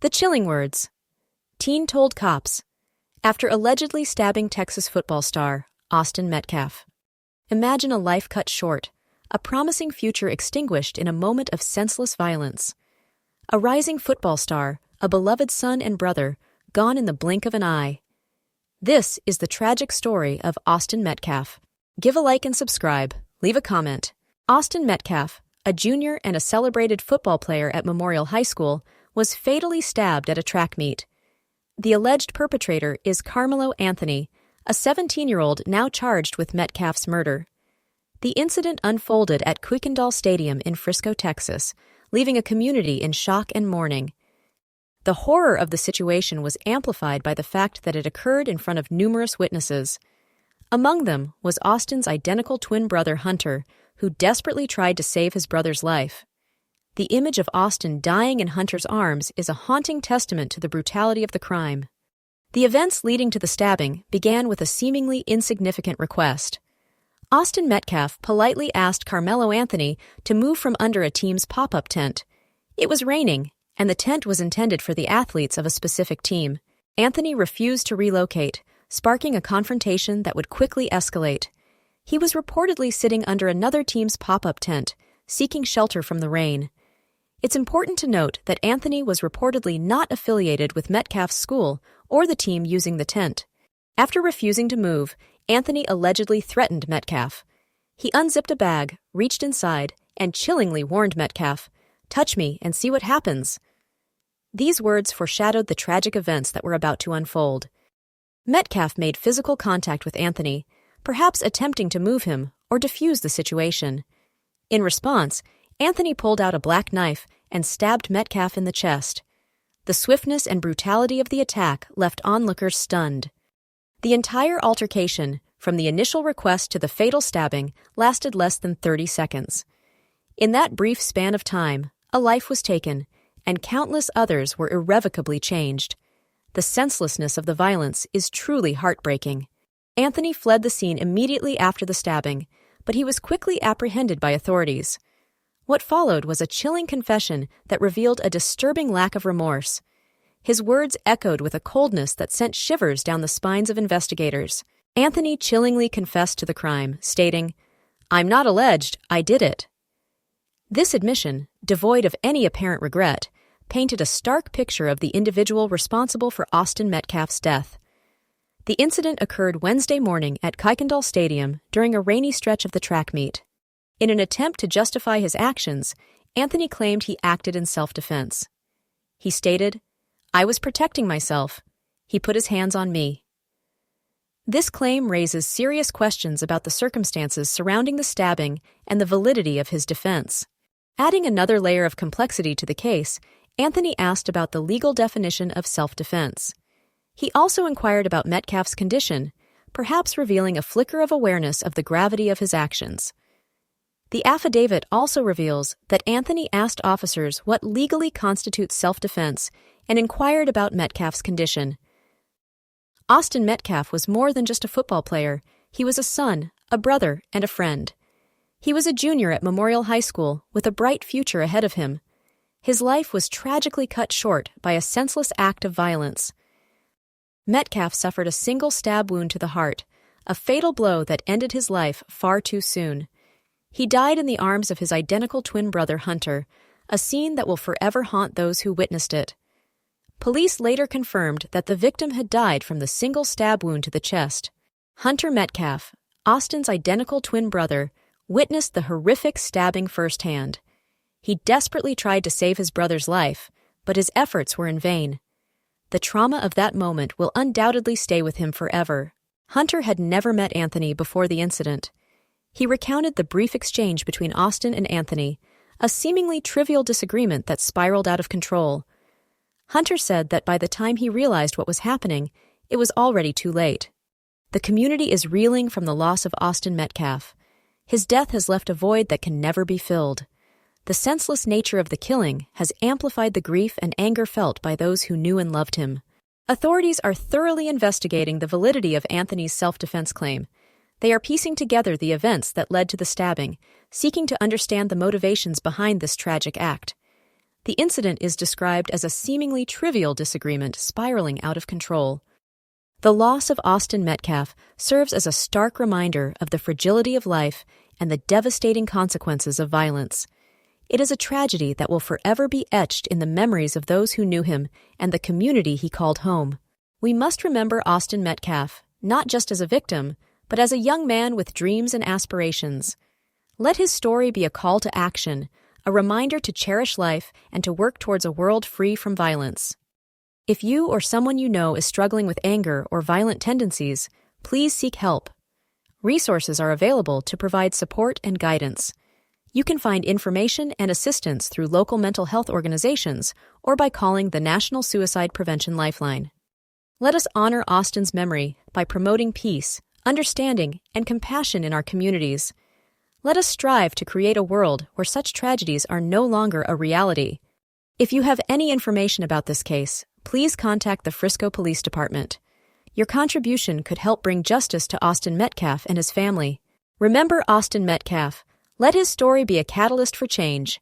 The chilling words. Teen told cops after allegedly stabbing Texas football star Austin Metcalf. Imagine a life cut short, a promising future extinguished in a moment of senseless violence. A rising football star, a beloved son and brother, gone in the blink of an eye. This is the tragic story of Austin Metcalf. Give a like and subscribe. Leave a comment. Austin Metcalf, a junior and a celebrated football player at Memorial High School, was fatally stabbed at a track meet. The alleged perpetrator is Karmelo Anthony, a 17-year-old now charged with Metcalf's murder. The incident unfolded at Kuykendall Stadium in Frisco, Texas, leaving a community in shock and mourning. The horror of the situation was amplified by the fact that it occurred in front of numerous witnesses. Among them was Austin's identical twin brother Hunter, who desperately tried to save his brother's life. The image of Austin dying in Hunter's arms is a haunting testament to the brutality of the crime. The events leading to the stabbing began with a seemingly insignificant request. Austin Metcalf politely asked Karmelo Anthony to move from under a team's pop-up tent. It was raining, and the tent was intended for the athletes of a specific team. Anthony refused to relocate, sparking a confrontation that would quickly escalate. He was reportedly sitting under another team's pop-up tent, seeking shelter from the rain. It's important to note that Anthony was reportedly not affiliated with Metcalf's school or the team using the tent. After refusing to move, Anthony allegedly threatened Metcalf. He unzipped a bag, reached inside, and chillingly warned Metcalf, "Touch me and see what happens." These words foreshadowed the tragic events that were about to unfold. Metcalf made physical contact with Anthony, perhaps attempting to move him or defuse the situation. In response, Anthony pulled out a black knife and stabbed Metcalf in the chest. The swiftness and brutality of the attack left onlookers stunned. The entire altercation, from the initial request to the fatal stabbing, lasted less than 30 seconds. In that brief span of time, a life was taken, and countless others were irrevocably changed. The senselessness of the violence is truly heartbreaking. Anthony fled the scene immediately after the stabbing, but he was quickly apprehended by authorities. What followed was a chilling confession that revealed a disturbing lack of remorse. His words echoed with a coldness that sent shivers down the spines of investigators. Anthony chillingly confessed to the crime, stating, "I'm not alleged, I did it." This admission, devoid of any apparent regret, painted a stark picture of the individual responsible for Austin Metcalf's death. The incident occurred Wednesday morning at Kuykendall Stadium during a rainy stretch of the track meet. In an attempt to justify his actions, Anthony claimed he acted in self-defense. He stated, "I was protecting myself. He put his hands on me." This claim raises serious questions about the circumstances surrounding the stabbing and the validity of his defense. Adding another layer of complexity to the case, Anthony asked about the legal definition of self-defense. He also inquired about Metcalf's condition, perhaps revealing a flicker of awareness of the gravity of his actions. The affidavit also reveals that Anthony asked officers what legally constitutes self-defense and inquired about Metcalf's condition. Austin Metcalf was more than just a football player. He was a son, a brother, and a friend. He was a junior at Memorial High School with a bright future ahead of him. His life was tragically cut short by a senseless act of violence. Metcalf suffered a single stab wound to the heart, a fatal blow that ended his life far too soon. He died in the arms of his identical twin brother Hunter, a scene that will forever haunt those who witnessed it. Police later confirmed that the victim had died from the single stab wound to the chest. Hunter Metcalf, Austin's identical twin brother, witnessed the horrific stabbing firsthand. He desperately tried to save his brother's life, but his efforts were in vain. The trauma of that moment will undoubtedly stay with him forever. Hunter had never met Anthony before the incident. He recounted the brief exchange between Austin and Anthony, a seemingly trivial disagreement that spiraled out of control. Hunter said that by the time he realized what was happening, it was already too late. The community is reeling from the loss of Austin Metcalf. His death has left a void that can never be filled. The senseless nature of the killing has amplified the grief and anger felt by those who knew and loved him. Authorities are thoroughly investigating the validity of Anthony's self-defense claim. They are piecing together the events that led to the stabbing, seeking to understand the motivations behind this tragic act. The incident is described as a seemingly trivial disagreement spiraling out of control. The loss of Austin Metcalf serves as a stark reminder of the fragility of life and the devastating consequences of violence. It is a tragedy that will forever be etched in the memories of those who knew him and the community he called home. We must remember Austin Metcalf, not just as a victim, but as a young man with dreams and aspirations. Let his story be a call to action, a reminder to cherish life and to work towards a world free from violence. If you or someone you know is struggling with anger or violent tendencies, please seek help. Resources are available to provide support and guidance. You can find information and assistance through local mental health organizations or by calling the National Suicide Prevention Lifeline. Let us honor Austin's memory by promoting peace, understanding, and compassion in our communities. Let us strive to create a world where such tragedies are no longer a reality. If you have any information about this case, please contact the Frisco Police Department. Your contribution could help bring justice to Austin Metcalf and his family. Remember Austin Metcalf. Let his story be a catalyst for change.